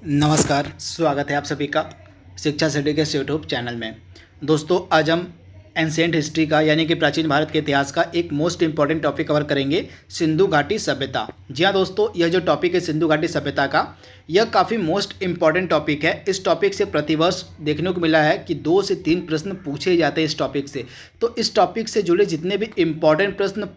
नमस्कार, स्वागत है आप सभी का शिक्षा सिटी के यूट्यूब चैनल में। दोस्तों, आज हम एंशिएंट हिस्ट्री का यानी कि प्राचीन भारत के इतिहास का एक मोस्ट इंपॉर्टेंट टॉपिक कवर करेंगे, सिंधु घाटी सभ्यता। जी हाँ दोस्तों, यह जो टॉपिक है सिंधु घाटी सभ्यता का, यह काफ़ी मोस्ट इंपॉर्टेंट टॉपिक है। इस टॉपिक से प्रतिवर्ष देखने को मिला है कि 2 से 3 प्रश्न पूछे जाते हैं इस टॉपिक से। तो इस टॉपिक से जुड़े जितने भी इम्पॉर्टेंट प्रश्न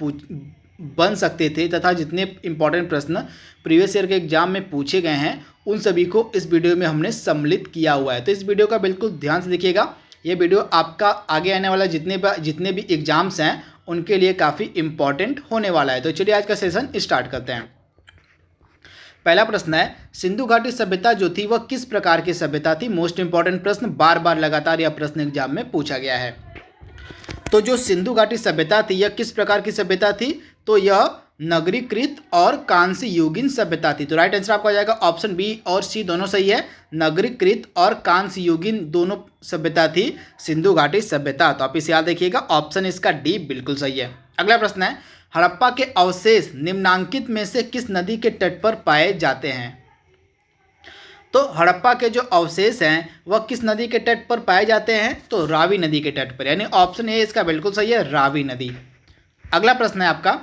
बन सकते थे तथा जितने इम्पॉर्टेंट प्रश्न प्रीवियस ईयर के एग्जाम में पूछे गए हैं, उन सभी को इस वीडियो में हमने सम्मिलित किया हुआ है। तो इस वीडियो का बिल्कुल ध्यान से देखिएगा। ये वीडियो आपका आगे आने वाला जितने भी एग्जाम्स हैं उनके लिए काफ़ी इम्पॉर्टेंट होने वाला है। तो चलिए आज का सेशन स्टार्ट करते हैं। पहला प्रश्न है, सिंधु घाटी सभ्यता जो थी वह किस प्रकार की सभ्यता थी? मोस्ट इंपॉर्टेंट प्रश्न, बार बार लगातार यह प्रश्न एग्जाम में पूछा गया है। तो जो सिंधु घाटी सभ्यता थी यह किस प्रकार की सभ्यता थी? तो यह नगरीकृत और कांस्य युगीन सभ्यता थी। तो राइट आंसर आपका हो जाएगा ऑप्शन बी और सी, दोनों सही है। नगरीकृत और कांस्य युगीन दोनों सभ्यता थी सिंधु घाटी सभ्यता। तो आप इसे याद रखिएगा, ऑप्शन इसका डी बिल्कुल सही है। अगला प्रश्न है, हड़प्पा के अवशेष निम्नांकित में से किस नदी के तट पर पाए जाते हैं? तो हड़प्पा के जो अवशेष हैं वह किस नदी के तट पर पाए जाते हैं? तो रावी नदी के तट पर, यानी ऑप्शन ए इसका बिल्कुल सही है, रावी नदी। अगला प्रश्न है आपका,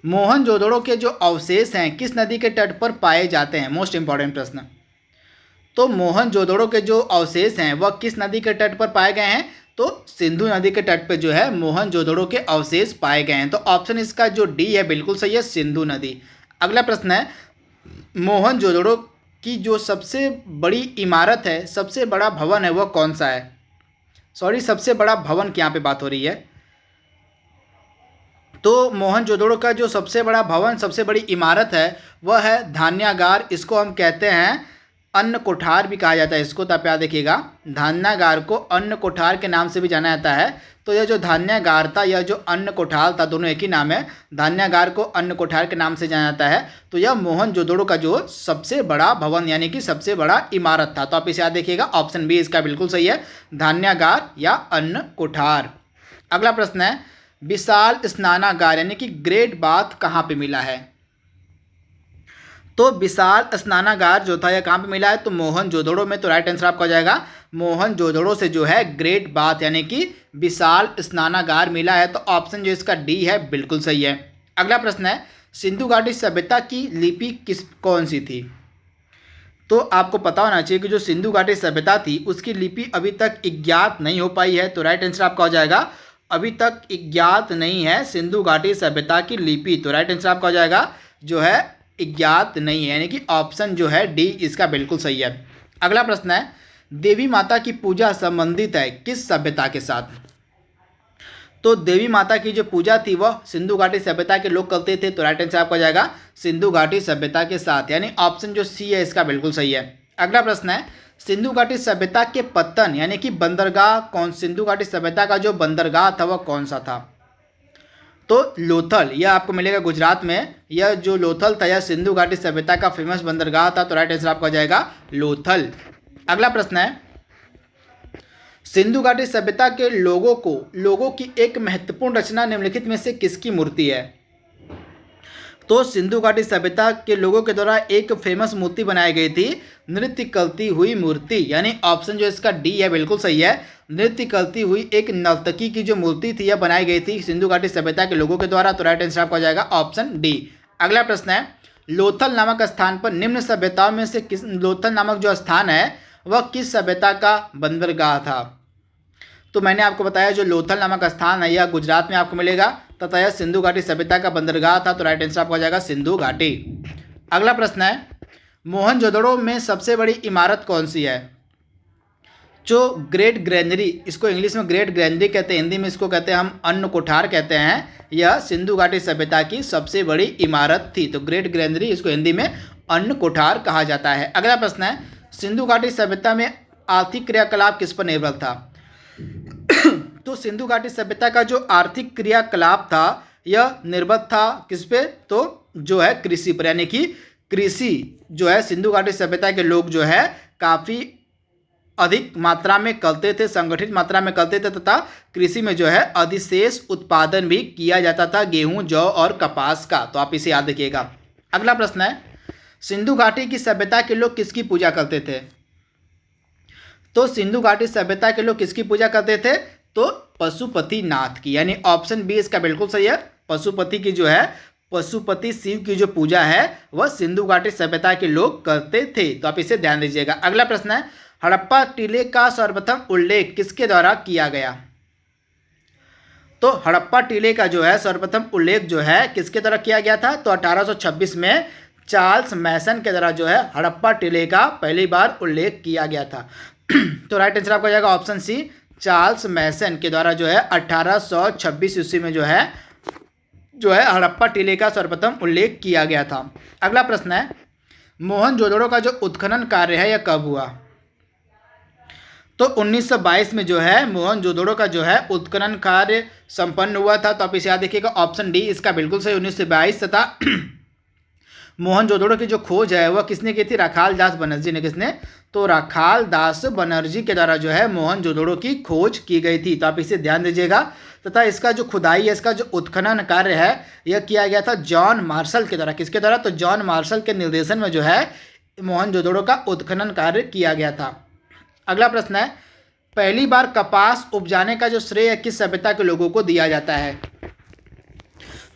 मोहनजोदड़ो के जो अवशेष हैं किस नदी के तट पर पाए जाते हैं? मोस्ट इंपॉर्टेंट प्रश्न। तो मोहनजोदड़ो के जो अवशेष हैं वह किस नदी के तट पर पाए गए हैं? तो सिंधु नदी के तट पर जो है मोहनजोदड़ो के अवशेष पाए गए हैं। तो ऑप्शन इसका जो डी है बिल्कुल सही है, सिंधु नदी। अगला प्रश्न है, मोहनजोदड़ो की जो सबसे बड़ी इमारत है, सबसे बड़ा भवन है, वह कौन सा है? सॉरी, सबसे बड़ा भवन की यहाँ पे बात हो रही है। तो मोहनजोदड़ो का जो सबसे बड़ा भवन, सबसे बड़ी इमारत है वह है धान्यागार। इसको हम कहते हैं अन्न कोठार भी कहा जाता है इसको। तो आप याद देखिएगा, धान्यागार को अन्न कोठार के नाम से भी जाना जाता है। तो यह जो धान्यागार था, यह जो अन्न कोठार था, दोनों एक ही नाम है। धान्यागार को अन्न कोठार के नाम से जाना जाता है। तो यह मोहनजोदड़ो का जो सबसे बड़ा भवन यानी कि सबसे बड़ा इमारत था। तो आप इसे याद देखिएगा, ऑप्शन बी इसका बिल्कुल सही है, धान्यागार या अन्न कोठार। अगला प्रश्न है, विशाल स्नानागार यानी कि ग्रेट बाथ कहाँ पे मिला है? तो विशाल स्नानागार जो था यह कहाँ पे मिला है? तो मोहनजोदड़ो में। तो राइट आंसर आपका हो जाएगा, मोहनजोदड़ो से जो है ग्रेट बाथ यानी कि विशाल स्नानागार मिला है। तो ऑप्शन जो इसका डी है बिल्कुल सही है। अगला प्रश्न है, सिंधु घाटी सभ्यता की लिपि कौन सी थी? तो आपको पता होना चाहिए कि जो सिंधु घाटी सभ्यता थी उसकी लिपि अभी तक ज्ञात नहीं हो पाई है। तो राइट आंसर आपका हो जाएगा, अभी तक ज्ञात नहीं है सिंधु घाटी सभ्यता की लिपि। तो राइट आंसर आपका हो जाएगा जो है ज्ञात नहीं है, यानी कि ऑप्शन जो है डी इसका बिल्कुल सही है। अगला प्रश्न है, देवी माता की पूजा संबंधित है किस सभ्यता के साथ? तो देवी माता की जो पूजा थी वह सिंधु घाटी सभ्यता के लोग करते थे। तो राइट आंसर आपका हो जाएगा सिंधु घाटी सभ्यता के साथ, यानी ऑप्शन जो सी है इसका बिल्कुल सही है। अगला प्रश्न है, सिंधु घाटी सभ्यता के पतन यानी कि बंदरगाह कौन, सिंधु घाटी सभ्यता का जो बंदरगाह था वह कौन सा था? तो लोथल, यह आपको मिलेगा गुजरात में। यह जो लोथल था यह सिंधु घाटी सभ्यता का फेमस बंदरगाह था। तो राइट आंसर आपका हो जाएगा लोथल। अगला प्रश्न है, सिंधु घाटी सभ्यता के लोगों की एक महत्वपूर्ण रचना निम्नलिखित में से किसकी मूर्ति है? तो सिंधु घाटी सभ्यता के लोगों के द्वारा एक फेमस मूर्ति बनाई गई थी, नृत्य करती हुई मूर्ति, यानी ऑप्शन जो इसका डी है बिल्कुल सही है। नृत्य करती हुई एक नर्तकी की जो मूर्ति थी यह बनाई गई थी सिंधु घाटी सभ्यता के लोगों के द्वारा। तो राइट आंसर आपका हो जाएगा ऑप्शन डी। अगला प्रश्न है, लोथल नामक स्थान पर निम्न सभ्यताओं में से किस, लोथल नामक जो स्थान है वह किस सभ्यता का बंदरगाह था? तो मैंने आपको बताया जो लोथल नामक स्थान है यह गुजरात में आपको मिलेगा तथा यह सिंधु घाटी सभ्यता का बंदरगाह था। तो राइट आंसर आपका हो जाएगा सिंधु घाटी। अगला प्रश्न है, मोहनजोदड़ो में सबसे बड़ी इमारत कौन सी है? जो ग्रेट ग्रैंडरी, इसको इंग्लिश में ग्रेट ग्रैंडरी कहते हैं, हिंदी में इसको कहते हैं हम अन्न कोठार कहते हैं। यह सिंधु घाटी सभ्यता की सबसे बड़ी इमारत थी। तो ग्रेट ग्रैंडरी, इसको हिंदी में अन्न कोठार कहा जाता है। अगला प्रश्न है, सिंधु घाटी सभ्यता में आर्थिक क्रियाकलाप किस पर निर्भर था? तो सिंधु घाटी सभ्यता का जो आर्थिक क्रियाकलाप था यह निर्भर था किस पे? तो जो है कृषि पर, यानी कि कृषि जो है सिंधु घाटी सभ्यता के लोग जो है काफ़ी अधिक मात्रा में करते थे, संगठित मात्रा में करते थे तथा कृषि में जो है अधिशेष उत्पादन भी किया जाता था, गेहूं, जौ और कपास का। तो आप इसे याद रखिएगा। अगला प्रश्न है, सिंधु घाटी की सभ्यता के लोग किसकी पूजा करते थे? तो सिंधु घाटी सभ्यता के लोग किसकी पूजा करते थे? तो पशुपतिनाथ की, यानी ऑप्शन बी इसका बिल्कुल सही है। पशुपति की जो है, पशुपति शिव की जो पूजा है वह सिंधु घाटी सभ्यता के लोग करते थे। तो आप इसे ध्यान दीजिएगा। अगला प्रश्न है, हड़प्पा टीले का सर्वप्रथम उल्लेख किसके द्वारा किया गया? तो हड़प्पा टीले का जो है सर्वप्रथम उल्लेख जो है किसके द्वारा किया गया था? तो 1826 में चार्ल्स मैसन के द्वारा जो है हड़प्पा टीले का पहली बार उल्लेख किया गया था। तो राइट आंसर आपका हो जाएगा ऑप्शन सी, चार्ल्स मैसन के द्वारा जो है 1826 ईस्वी में जो है हड़प्पा टीले का सर्वप्रथम उल्लेख किया गया था। अगला प्रश्न है, मोहनजोदड़ो का जो उत्खनन कार्य है यह कब हुआ? तो 1922 में जो है मोहनजोदड़ो का जो है उत्खनन कार्य संपन्न हुआ था। तो आप इसे याद देखिएगा, ऑप्शन डी इसका बिल्कुल सही 1922 तथा मोहनजोदड़ो की जो खोज है वह किसने की थी? राखाल दास बनर्जी ने। किसने? तो राखाल दास बनर्जी के द्वारा जो है मोहनजोदड़ो की खोज की गई थी। तो आप इसे ध्यान दीजिएगा। तथा इसका जो खुदाई है, इसका जो उत्खनन कार्य है यह किया गया था जॉन मार्शल के द्वारा। किसके द्वारा? तो जॉन मार्शल के निर्देशन में जो है मोहनजोदड़ो का उत्खनन कार्य किया गया था। अगला प्रश्न है, पहली बार कपास उपजाने का जो श्रेय किस सभ्यता के लोगों को दिया जाता है?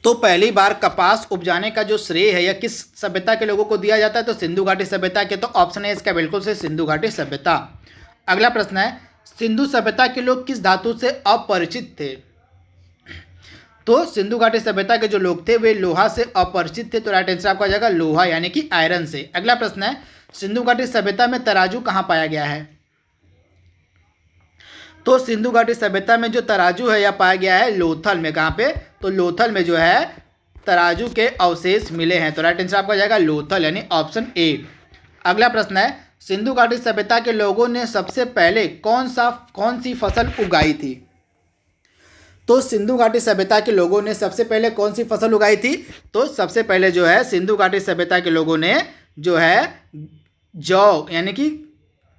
तो पहली बार कपास उपजाने का जो श्रेय है यह किस सभ्यता के लोगों को दिया जाता है? तो सिंधु घाटी सभ्यता के। तो ऑप्शन है इसका बिल्कुल से सिंधु घाटी सभ्यता। अगला प्रश्न है, सिंधु सभ्यता के लोग किस धातु से अपरिचित थे? तो सिंधु घाटी सभ्यता के जो लोग थे वे लोहा से अपरिचित थे। तो राइट आंसर आपका हो जाएगा लोहा, यानी कि आयरन से। अगला प्रश्न है, सिंधु घाटी सभ्यता में तराजू कहाँ पाया गया है? तो सिंधु घाटी सभ्यता में जो तराजू है यह पाया गया है लोथल में। कहाँ पे? तो लोथल में जो है तराजू के अवशेष मिले हैं। तो राइट आंसर आपका हो जाएगा लोथल, यानी ऑप्शन ए। अगला प्रश्न है, सिंधु घाटी सभ्यता के लोगों ने सबसे पहले कौन सी फसल उगाई थी? तो सिंधु घाटी सभ्यता के लोगों ने सबसे पहले कौन सी फसल उगाई थी? तो सबसे पहले जो है सिंधु घाटी सभ्यता के लोगों ने जो है जौ, यानी कि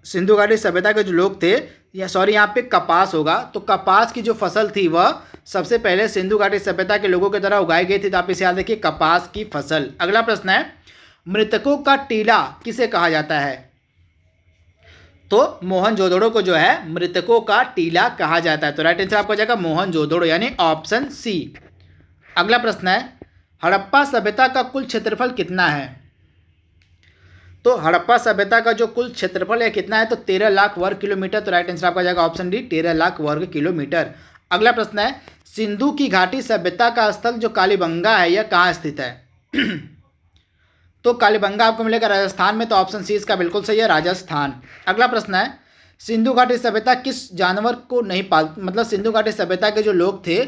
सिंधु घाटी सभ्यता के जो लोग थे, या सॉरी यहाँ पे कपास होगा, तो कपास की जो फसल थी वह सबसे पहले सिंधु घाटी सभ्यता के लोगों के द्वारा उगाई गई थी। तो आप इसे याद रखिए, कपास की फसल। अगला प्रश्न है, मृतकों का टीला किसे कहा जाता है? तो मोहनजोदड़ो को जो है मृतकों का टीला कहा जाता है। तो राइट आंसर आपका हो जाएगा मोहनजोदड़ो, यानी ऑप्शन सी। अगला प्रश्न है, हड़प्पा सभ्यता का कुल क्षेत्रफल कितना है? तो हड़प्पा सभ्यता का जो कुल क्षेत्रफल है कितना है? तो 13 लाख वर्ग किलोमीटर। तो राइट आंसर आपका जाएगा ऑप्शन डी, 13 लाख वर्ग किलोमीटर। अगला प्रश्न है, सिंधु की घाटी सभ्यता का स्थल जो कालीबंगा है यह कहाँ स्थित है? तो कालीबंगा आपको मिलेगा राजस्थान में। तो ऑप्शन सी इसका बिल्कुल सही है, राजस्थान। अगला प्रश्न है, सिंधु घाटी सभ्यता किस जानवर को नहीं मतलब सिंधु घाटी सभ्यता के जो लोग थे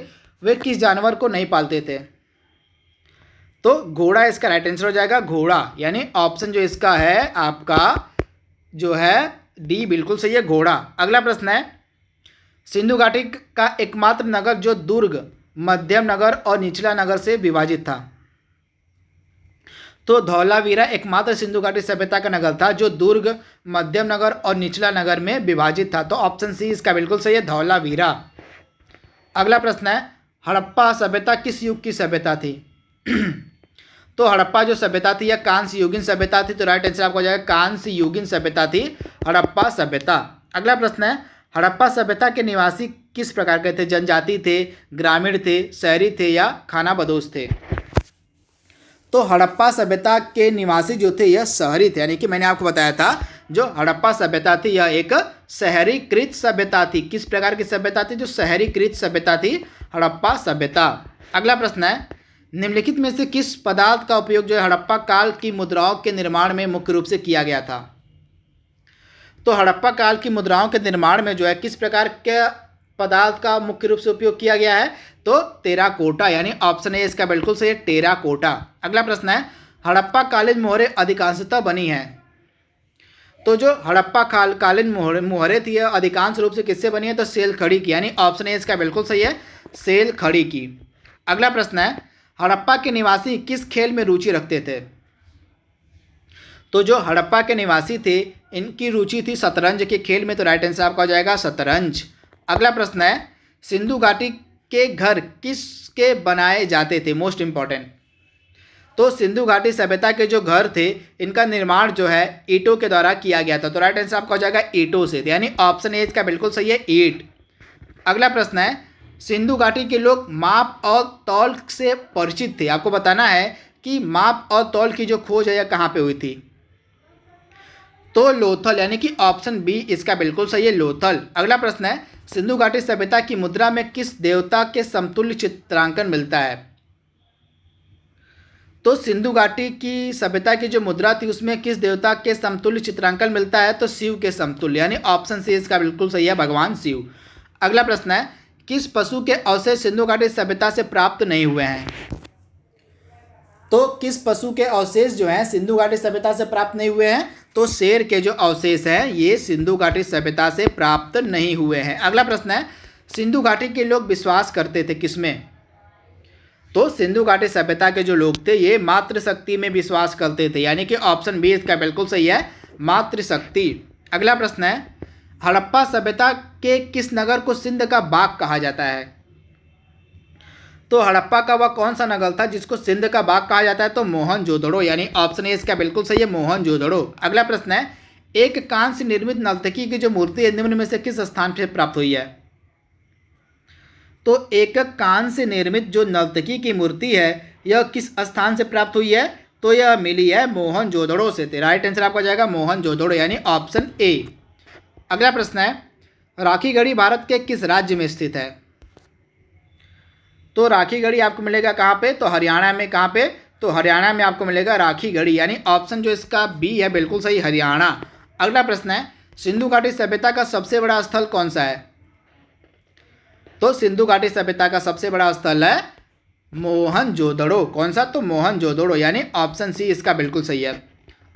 वे किस जानवर को नहीं पालते थे? तो घोड़ा इसका राइट आंसर हो जाएगा, घोड़ा, यानी ऑप्शन जो इसका है आपका जो है डी बिल्कुल सही है, घोड़ा। अगला प्रश्न है, सिंधु घाटी का एकमात्र नगर जो दुर्ग, मध्यम नगर और निचला नगर से विभाजित था। तो धौलावीरा एकमात्र सिंधु घाटी सभ्यता का नगर था जो दुर्ग, मध्यम नगर और निचला नगर में विभाजित था। तो ऑप्शन सी इसका बिल्कुल सही है, धौलावीरा। अगला प्रश्न है, हड़प्पा सभ्यता किस युग की सभ्यता थी? तो हड़प्पा जो सभ्यता थी यह कांस्य युगीन सभ्यता थी। तो राइट आंसर आपको हो जाएगा कांस्य युगीन सभ्यता थी हड़प्पा सभ्यता। अगला प्रश्न है, हड़प्पा सभ्यता के निवासी किस प्रकार के थे? जनजाति थे, ग्रामीण थे, शहरी थे या खानाबदोश थे? तो हड़प्पा सभ्यता के निवासी जो थे यह शहरी थे, यानी कि मैंने आपको बताया था जो हड़प्पा सभ्यता थी यह एक शहरीकृत सभ्यता थी। किस प्रकार की सभ्यता थी? जो शहरीकृत सभ्यता थी हड़प्पा सभ्यता। अगला प्रश्न है, निम्नलिखित में से किस पदार्थ का उपयोग जो है हड़प्पा काल की मुद्राओं के निर्माण में मुख्य रूप से किया गया था? तो हड़प्पा काल की मुद्राओं के निर्माण में जो है किस प्रकार के पदार्थ का मुख्य रूप से उपयोग किया गया है? तो टेराकोटा, यानी ऑप्शन ए इसका बिल्कुल सही है, टेराकोटा। अगला प्रश्न है, हड़प्पा कालीन मोहरें अधिकांशतः बनी हैं। तो जो हड़प्पा कालीन मोहरें थी यह अधिकांश रूप से किससे बनी है? तो सेल खड़ी की, यानी ऑप्शन ए इसका बिल्कुल सही है, सेल खड़ी की। अगला प्रश्न है, हड़प्पा के निवासी किस खेल में रुचि रखते थे? तो जो हड़प्पा के निवासी थे इनकी रुचि थी शतरंज के खेल में। तो राइट आंसर आपका हो जाएगा शतरंज। अगला प्रश्न है, सिंधु घाटी के घर किसके बनाए जाते थे? Most important. तो सिंधु घाटी सभ्यता के जो घर थे इनका निर्माण जो है ईंटों के द्वारा किया गया था। तो राइट आंसर आपका हो जाएगा ईंटों से, यानी ऑप्शन ए इसका बिल्कुल सही है, ईंट। अगला प्रश्न है, सिंधु घाटी के लोग माप और तौल से परिचित थे। आपको बताना है कि माप और तौल की जो खोज है यह कहाँ पे हुई थी। तो लोथल, यानी कि ऑप्शन बी इसका बिल्कुल सही है, लोथल। अगला प्रश्न है, सिंधु घाटी सभ्यता की मुद्रा में किस देवता के समतुल्य चित्रांकन मिलता है। तो सिंधु घाटी की सभ्यता की जो मुद्रा थी उसमें किस देवता के समतुल्य चित्रांकन मिलता है, तो शिव के समतुल्य, यानी ऑप्शन सी इसका बिल्कुल सही है, भगवान शिव। अगला प्रश्न है, किस पशु के अवशेष सिंधु घाटी सभ्यता से प्राप्त नहीं हुए हैं। तो किस पशु के अवशेष जो हैं सिंधु घाटी सभ्यता से प्राप्त नहीं हुए हैं, तो शेर के जो अवशेष हैं ये सिंधु घाटी सभ्यता से प्राप्त नहीं हुए हैं। अगला प्रश्न है, सिंधु घाटी के लोग विश्वास करते थे किसमें। तो सिंधु घाटी सभ्यता के जो लोग थे ये मातृशक्ति में विश्वास करते थे, यानी कि ऑप्शन बी इसका बिल्कुल सही है, मातृशक्ति। अगला प्रश्न है, हड़प्पा सभ्यता के किस नगर को सिंध का बाग कहा जाता है। तो हड़प्पा का वह कौन सा नगर था जिसको सिंध का बाग कहा जाता है, तो मोहनजोदड़ो, यानी ऑप्शन ए इसका बिल्कुल सही है, मोहनजोदड़ो। अगला प्रश्न है, एक कांस्य से निर्मित नर्तकी की जो मूर्ति है निम्न में से किस स्थान से प्राप्त हुई है। तो एक कांस्य से निर्मित जो नर्तकी की मूर्ति है यह किस स्थान से प्राप्त हुई है, तो यह मिली है मोहनजोदड़ो से। राइट आंसर आपका जाएगा मोहनजोदड़ो, यानी ऑप्शन ए। अगला प्रश्न है, राखीगढ़ी भारत के किस राज्य में स्थित है। तो राखीगढ़ी आपको मिलेगा कहाँ पे, तो हरियाणा में। कहाँ पे, तो हरियाणा में आपको मिलेगा राखीगढ़ी, यानी ऑप्शन जो इसका बी है बिल्कुल सही, हरियाणा। अगला प्रश्न है, सिंधु घाटी सभ्यता का सबसे बड़ा स्थल कौन सा है। तो सिंधु घाटी सभ्यता का सबसे बड़ा स्थल है मोहनजोदड़ो। कौन सा, तो मोहनजोदड़ो, यानी ऑप्शन सी इसका बिल्कुल सही है।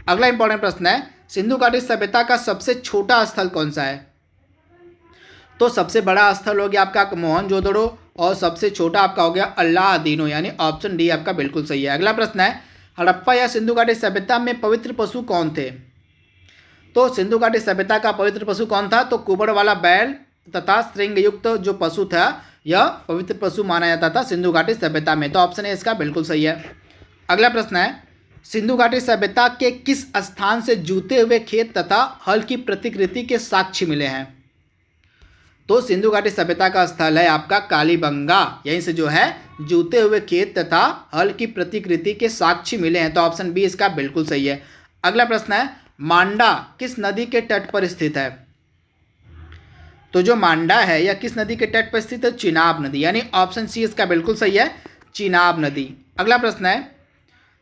अगला इंपॉर्टेंट प्रश्न है, सिंधु घाटी सभ्यता का सबसे छोटा स्थल कौन सा है। तो सबसे बड़ा स्थल हो गया आपका मोहनजोदड़ो और सबसे छोटा आपका हो गया अल्लादीनो, यानी ऑप्शन डी आपका बिल्कुल सही है। अगला प्रश्न है, हड़प्पा या सिंधु घाटी सभ्यता में पवित्र पशु कौन थे। तो सिंधु घाटी सभ्यता का पवित्र पशु कौन था, तो कुबड़ वाला बैल तथा श्रृंग युक्त जो पशु था यह पवित्र पशु माना जाता था सिंधु घाटी सभ्यता में। तो ऑप्शन ए इसका बिल्कुल सही है। अगला प्रश्न है, सिंधु घाटी सभ्यता के किस स्थान से जूते हुए खेत तथा हल की प्रतिकृति के साक्ष्य मिले हैं। तो सिंधु घाटी सभ्यता का स्थल है आपका कालीबंगा, यहीं से जो है जूते हुए खेत तथा हल की प्रतिकृति के साक्ष्य मिले हैं। तो ऑप्शन बी इसका बिल्कुल सही है। अगला प्रश्न है, मांडा किस नदी के तट पर स्थित है। तो जो मांडा है यह किस नदी के तट पर स्थित है, चिनाब नदी, यानी ऑप्शन सी इसका बिल्कुल सही है, चिनाब नदी। अगला प्रश्न है,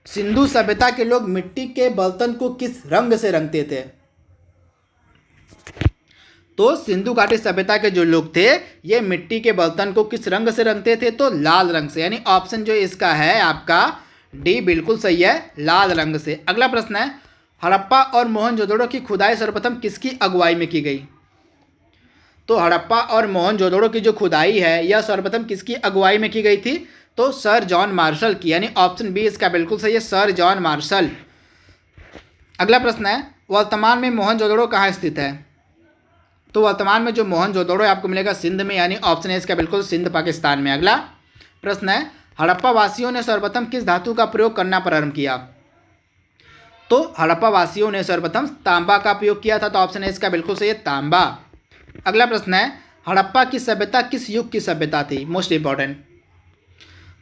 सिंधु सभ्यता के लोग मिट्टी के बर्तन को किस रंग से रंगते थे। तो सिंधु घाटी सभ्यता के जो लोग थे ये मिट्टी के बर्तन को किस रंग से रंगते थे, तो लाल रंग से, यानी ऑप्शन जो इसका है आपका डी बिल्कुल सही है, लाल रंग से। अगला प्रश्न है, हड़प्पा और मोहनजोदड़ो की खुदाई सर्वप्रथम किसकी अगुवाई में की गई। तो हड़प्पा और मोहनजोदड़ो की जो खुदाई है यह सर्वप्रथम किसकी अगुवाई में की गई थी, तो सर जॉन मार्शल की, यानी ऑप्शन बी इसका बिल्कुल सही है, सर जॉन मार्शल। अगला प्रश्न है, वर्तमान में मोहनजोदड़ो कहाँ स्थित है। तो वर्तमान में जो मोहनजोदड़ो है आपको मिलेगा सिंध में, यानी ऑप्शन ए इसका बिल्कुल सिंध पाकिस्तान में। अगला प्रश्न है, हड़प्पा वासियों ने सर्वप्रथम किस धातु का प्रयोग करना प्रारंभ किया। तो हड़प्पा वासियों ने सर्वप्रथम तांबा का प्रयोग किया था, तो ऑप्शन ए इसका बिल्कुल सही है, तांबा। अगला प्रश्न है, हड़प्पा की सभ्यता किस युग की सभ्यता थी, मोस्ट इंपॉर्टेंट।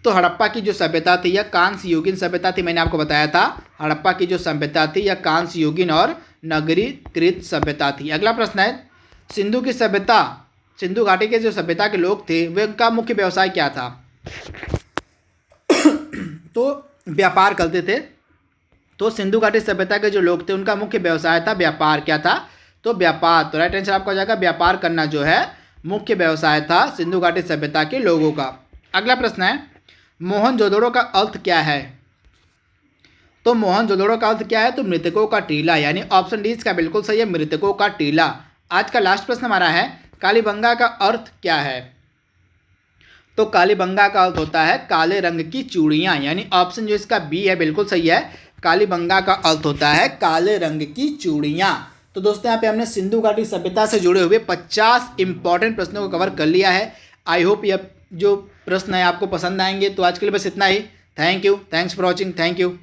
तो हड़प्पा की जो सभ्यता थी यह कांस्य युगीन सभ्यता थी, मैंने आपको बताया था हड़प्पा की जो सभ्यता थी यह कांस्य युगीन और नगरीकृत सभ्यता थी। अगला प्रश्न है, सिंधु की सभ्यता, सिंधु घाटी के जो सभ्यता के लोग थे वे उनका मुख्य व्यवसाय क्या था। तो व्यापार करते थे। तो सिंधु घाटी सभ्यता के जो लोग थे उनका मुख्य व्यवसाय था व्यापार। क्या था, तो व्यापार। तो राइट आंसर आपका हो जाएगा व्यापार करना जो है मुख्य व्यवसाय था सिंधु घाटी सभ्यता के लोगों का। अगला प्रश्न है, मोहनजोदड़ो का अर्थ क्या है। तो मोहनजोदड़ो का अर्थ क्या है, तो मृतकों का टीला, यानी ऑप्शन डी इसका बिल्कुल सही है, मृतकों का टीला। आज का लास्ट प्रश्न हमारा है, कालीबंगा का अर्थ क्या है। तो कालीबंगा का अर्थ होता है काले रंग की चूड़ियाँ, यानी ऑप्शन जो इसका बी है बिल्कुल सही है, कालीबंगा का अर्थ होता है काले रंग की चूड़ियाँ। तो दोस्तों यहाँ पे हमने सिंधु घाटी सभ्यता से जुड़े हुए 50 इंपॉर्टेंट प्रश्नों को कवर कर लिया है। आई होप यह जो प्रश्न है आपको पसंद आएंगे। तो आज के लिए बस इतना ही। Thank you, thanks for watching, thank you.